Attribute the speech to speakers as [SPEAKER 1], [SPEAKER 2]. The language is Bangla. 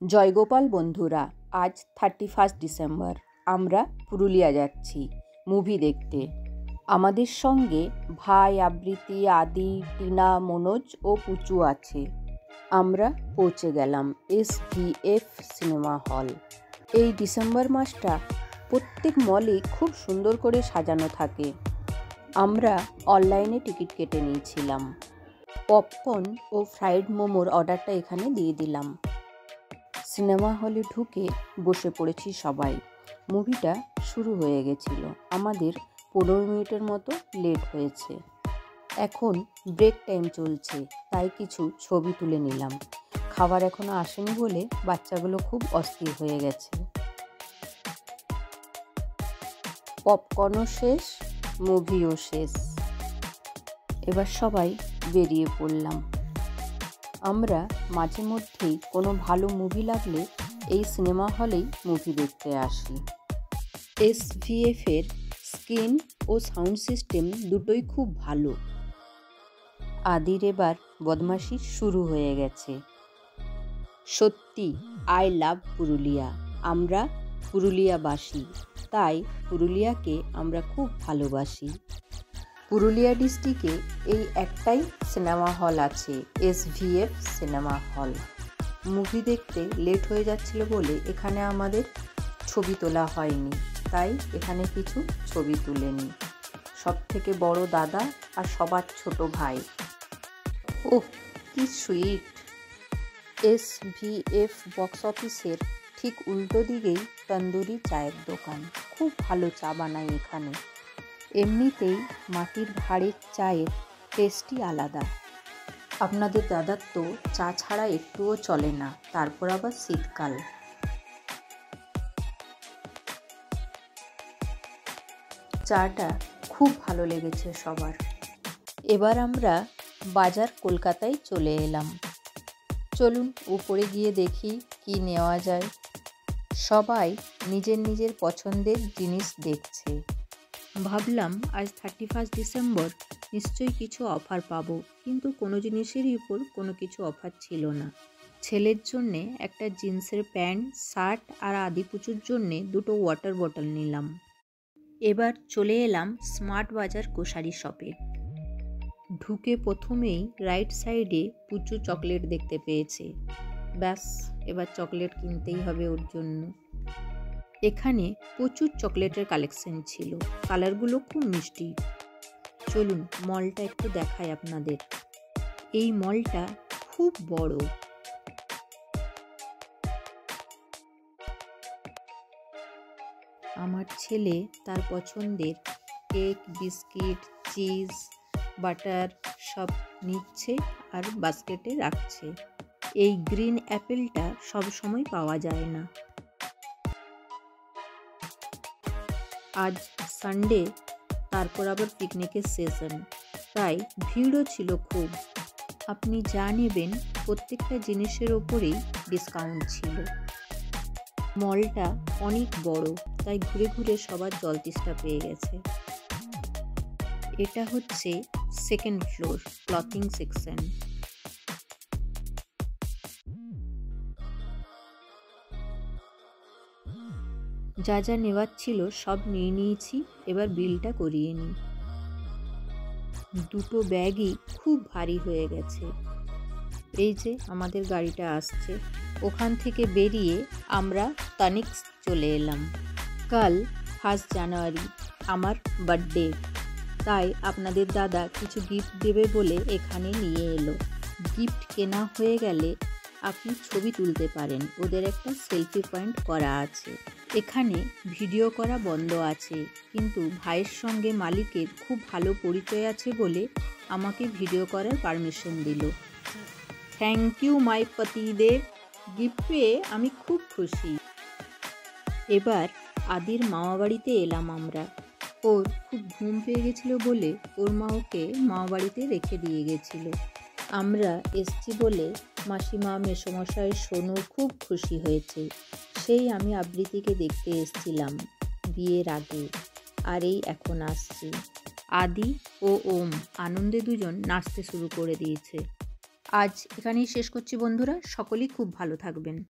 [SPEAKER 1] জয়গোপাল বন্ধুরা, আজ 31 ডিসেম্বর। আমরা পুরুলিয়া যাচ্ছি মুভি দেখতে। আমাদের সঙ্গে ভাই, আবৃত্তি, আদি, টিনা, মনোজ ও পুচু আছে। আমরা পৌঁছে গেলাম SVF সিনেমা হল। এই ডিসেম্বর মাসটা প্রত্যেক মলই খুব সুন্দর করে সাজানো থাকে। আমরা অনলাইনে টিকিট কেটে নিয়েছিলাম। পপকর্ন ও ফ্রাইড মোমোর অর্ডারটা এখানে দিয়ে দিলাম। সিনেমা হলে ঢুকে বসে পড়েছি সবাই। মুভিটা শুরু হয়ে গেছিল। আমাদের 15 মিনিটের মতো লেট হয়েছে। এখন ব্রেক টাইম চলছে, তাই কিছু ছবি তুলে নিলাম। খাবার এখনো আসেনি বলে বাচ্চাগুলো খুব অস্থির হয়ে গেছে। পপকর্নও শেষ, মুভিও শেষ। এবার সবাই বেরিয়ে পড়লাম। আমরা মাঝে মধ্যেই কোনো ভালো মুভি লাগলে এই সিনেমা হলেই মুভি দেখতে আসি। SVF-এর স্ক্রিন ও সাউন্ড সিস্টেম দুটোই খুব ভালো। আদির এবার বদমাশি শুরু হয়ে গেছে। সত্যি আই লাভ পুরুলিয়া। আমরা পুরুলিয়াবাসী, তাই পুরুলিয়াকে আমরা খুব ভালোবাসি। পুরুলিয়া ডিস্ট্রিক্টে এই একটাই সিনেমা হল আছে, SVF সিনেমা হল। মুভি দেখতে লেট হয়ে যাচ্ছিল বলে এখানে আমাদের ছবি তোলা হয়নি, তাই এখানে কিছু ছবি তুলে নিই। সব থেকে বড় দাদা আর সবার ছোট ভাই। ওহ, কি সুইট! SVF বক্স অফিসের ঠিক উল্টো দিকেই তন্দুরি চায়ের দোকান। খুব ভালো চা বানায় এখানে। এমনিতেই মাটির ভাঁড়ের চায়ের টেস্টই আলাদা। আপনাদের দাদার তো চা ছাড়া একটুও চলে না, তারপর আবার শীতকাল। চাটা খুব ভালো লেগেছে সবার। এবার আমরা বাজার কলকাতায় চলে এলাম। চলুন উপরে গিয়ে দেখি কি নেওয়া যায়। সবাই নিজের নিজের পছন্দের জিনিস দেখছে। ভাবলাম আজ 31 ডিসেম্বর, নিশ্চয়ই কিছু অফার পাবো, কিন্তু কোনো জিনিসেরই উপর কোনো কিছু অফার ছিল না। ছেলের জন্যে একটা জিন্সের প্যান্ট, শার্ট আর আদি পুচুর জন্যে দুটো ওয়াটার বটল নিলাম। এবার চলে এলাম স্মার্ট বাজার গ্রোসারি শপে। ঢুকে প্রথমেই রাইট সাইডে পুচু চকলেট দেখতে পেয়েছে। ব্যাস, এবার চকলেট কিনতেই হবে ওর জন্য। এখানে প্রচুর চকলেটের কালেকশন ছিল, কালারগুলো খুব মিষ্টি। চলুন মলটা একটু দেখাই আপনাদের। এই মলটা খুব বড়। আমার ছেলে তার পছন্দের কেক, বিস্কিট, চিজ, বাটার সব নিচ্ছে আর বাস্কেটে রাখছে। এই গ্রিন অ্যাপেলটা সব সময় পাওয়া যায় না। আজ সানডে, তারপর আবার পিকনিকের সেশন, তাই ভিড়ও ছিল খুব। আপনি যা নেবেন প্রত্যেকটা জিনিসের ওপরেই ডিসকাউন্ট ছিল। মলটা অনেক বড়, তাই ঘুরে ঘুরে সবার জলতেষ্টা পেয়ে গেছে। এটা হচ্ছে সেকেন্ড ফ্লোর, ক্লথিং সেকশন। যা যা নেওয়ার ছিল সব নিয়ে নিয়েছি, এবার বিলটা করিয়ে নিই। দুটো ব্যাগই খুব ভারী হয়ে গেছে। এই যে আমাদের গাড়িটা আসছে। ওখান থেকে বেরিয়ে আমরা তানিক্স চলে এলাম। কাল 1 জানুয়ারি আমার বার্থডে, তাই আপনাদের দাদা কিছু গিফট দেবে বলে এখানে নিয়ে এলো। গিফট কেনা হয়ে গেলে আপনি ছবি তুলতে পারেন, ওদের একটা সেলফি পয়েন্ট করা আছে। এখানে ভিডিও করা বন্ধ আছে, কিন্তু ভাইয়ের সঙ্গে মালিকের খুব ভালো পরিচয় আছে বলে আমাকে ভিডিও করার পারমিশন দিল। থ্যাংক ইউ মাই পতিদেব। গিফট পেয়ে আমি খুব খুশি। এবার আদির মামাবাড়িতে এলাম আমরা। ওর খুব ঘুম পেয়ে গেছিল বলে ওর মা ওকে মামাবাড়িতে রেখে দিয়ে গেছিল। আমরা এসছি বলে মাসিমা, মেসোমশাই, সোনু খুব খুশি হয়েছে। সেই আমি আবৃত্তিকে দেখতে এসছিলাম বিয়ের আগে, আর এই এখন আসছি। আদি ও ওম আনন্দে দুজন নাচতে শুরু করে দিয়েছে। আজ এখানেই শেষ করছি বন্ধুরা, সকলেই খুব ভালো থাকবেন।